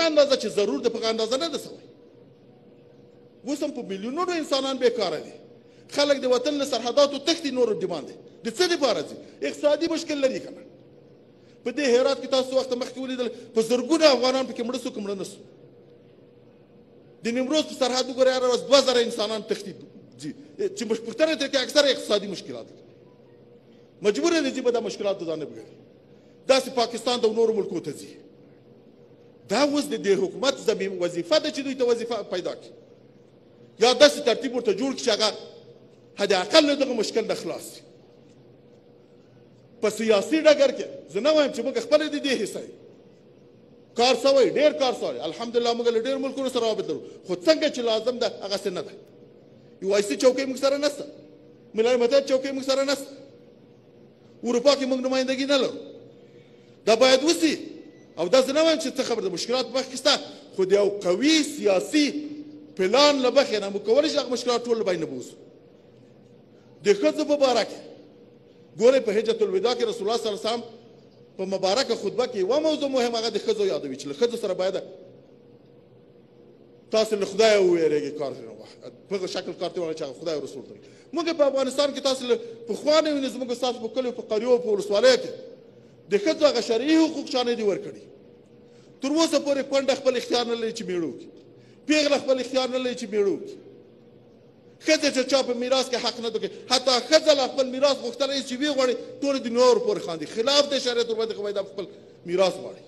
اندازه چې ضرور د په اندازه نه ده سوی. اوس هم په میلیونونو انسانان بیکاره دي. خلک د وطن له سرحداتو تښتي نور ډیمان دی. د څه دپاره ځي؟ اقتصادي مشکل لري که نه. په دې هرات کې تاسو وخته مخکې ولیدل په زرګونه افغانان پکې مړه سو که مړه نه سو. د نیمروز په سرحد وګورئ هره ورځ 2000 انسانان تښتي ځي چې پوښتنه ترې کوي اکثره اقتصادي مشکلات دي. مجبوره دی چې به دا مشکلات ځان نه بګړي. داسې پاکستان د نورو ملکو ته ځي. دا اوس د دې حکومت وظیفه ده چې دوی ته وظیفه پیدا کړي یا داسې ترتیب ورته جوړ کړي چې هغه حد اقل له دغه مشکل نه خلاص شي. په سیاسي ډګر کې زه نه وایم چې موږ خپله د دې حصه یو کار سوی ډېر کار سوی الحمدلله موږ له ډېرو ملکونو سره روابط لرو خو څنګه چې لازم ده هغسې نه ده. یو آیسي چوکۍ موږ سره نشته. ملل متحد چوکۍ موږ سره نشته. اروپا کې موږ نمایندګي نه لرو. دا باید وسي او دا زه نه وایم چې څه خبره ده مشکلات په مخ کې شته خو د یو قوي سیاسي پلان له مخې نه موږ کولی شو هغه مشکلات ټول له بین بوځو. د ښځو په باره کې ګورئ په حجة الوداع کې رسول الله صلی الله علیه وسلم په مبارکه خطبه کې یوه موضوع مهم هغه د ښځو یادوي چې له ښځو سره باید تاسو له خدایه وویرېږئ کار په هغه شکل کار ته ووایئ چې هغه خدای او رسول ته موږ په افغانستان کې تاسو له پخوا نه وینئ زموږ ستاسو په کلیو په قریو په ولسوالیو کې د ښځو هغه شرعي حقوق چا نه دي ورکړي. تر اوسه پورې کونډه خپل اختیار نه لري چې میړه وکړي. پیغله خپل اختیار نه لري چې میړه وکړي. ښځې چې چا په میراث کې حق نه درکوي حتی ښځه له خپل میراث غوښتلی چې ویې غواړي ټولې د نور پورې خاندي خلاف د شریعت ورباندې خو باید خپل میراث غواړي.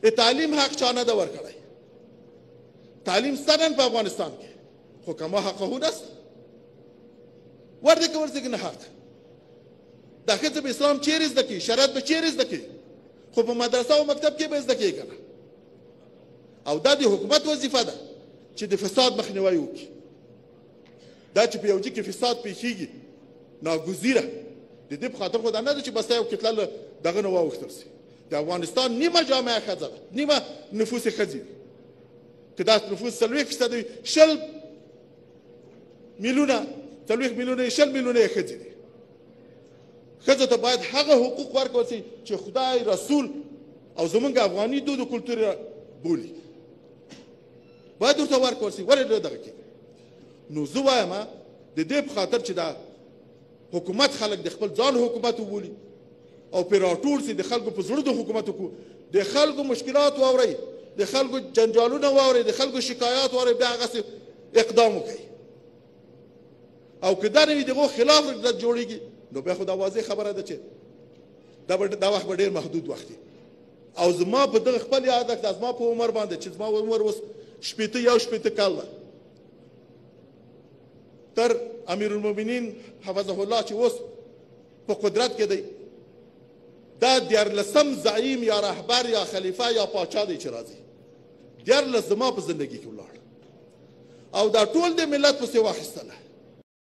د تعلیم حق چا نه ده ورکړی. تعلیم شته نن په افغانستان کې خو کما حقه نسته. ورته که ورته نه حق دا ښځه به اسلام چیرې زده کوي شریعت به چیرې زده کوي خو په مدرسه او مکتب کې به زده کوي که نه. او دا د حکومت وظیفه ده چې د فساد مخنیوی وکړي. دا چې په یو ځای کې فساد پیښیږي ناګزیره د دې په خاطر خو دا نه ده چې بس یو کتله له دغه نه واوښتل سي. د افغانستان نیمه جامعه ښځه ده نیمه نفوس یې ښځې دي. که دا نفوس 40% وي 20 میلیونه 40 میلیونه 20 میلیونه یې ښځې دي. ښځو ته باید هغه حقوق ورکړل سي چې خدای رسول او زمونږ افغاني دود و کلتور بولي باید ورته ورکړل سي. ولې دغه کې نو زه وایم د دې په خاطر چې دا حکومت خلک د خپل ځان حکومت وبولي او پرې راټول سي د خلکو په زړه د حکومت وکړو د خلکو مشکلات واورئ د خلکو جنجالونه واورئ د خلکو شکایات واورئ بیا هغسې اقدام وکړئ. او که دا نه وي د هغو خلاف جوړېږي نو بیا خو دا واضح خبره ده چې دا وخت به ډېر محدود وخت وي. او زما په دغه خپل عادت ده زما په عمر باندې چې زما عمر اوس 81 کال ده تر امیرالمؤمنین حفظه الله چې اوس په قدرت کې دی دا 14 زعیم یا رهبر یا خلیفه یا پاچا دی چې راځي 14 زما په زندگی کې ولاړ او دا ټول د ملت پسې واخیستله.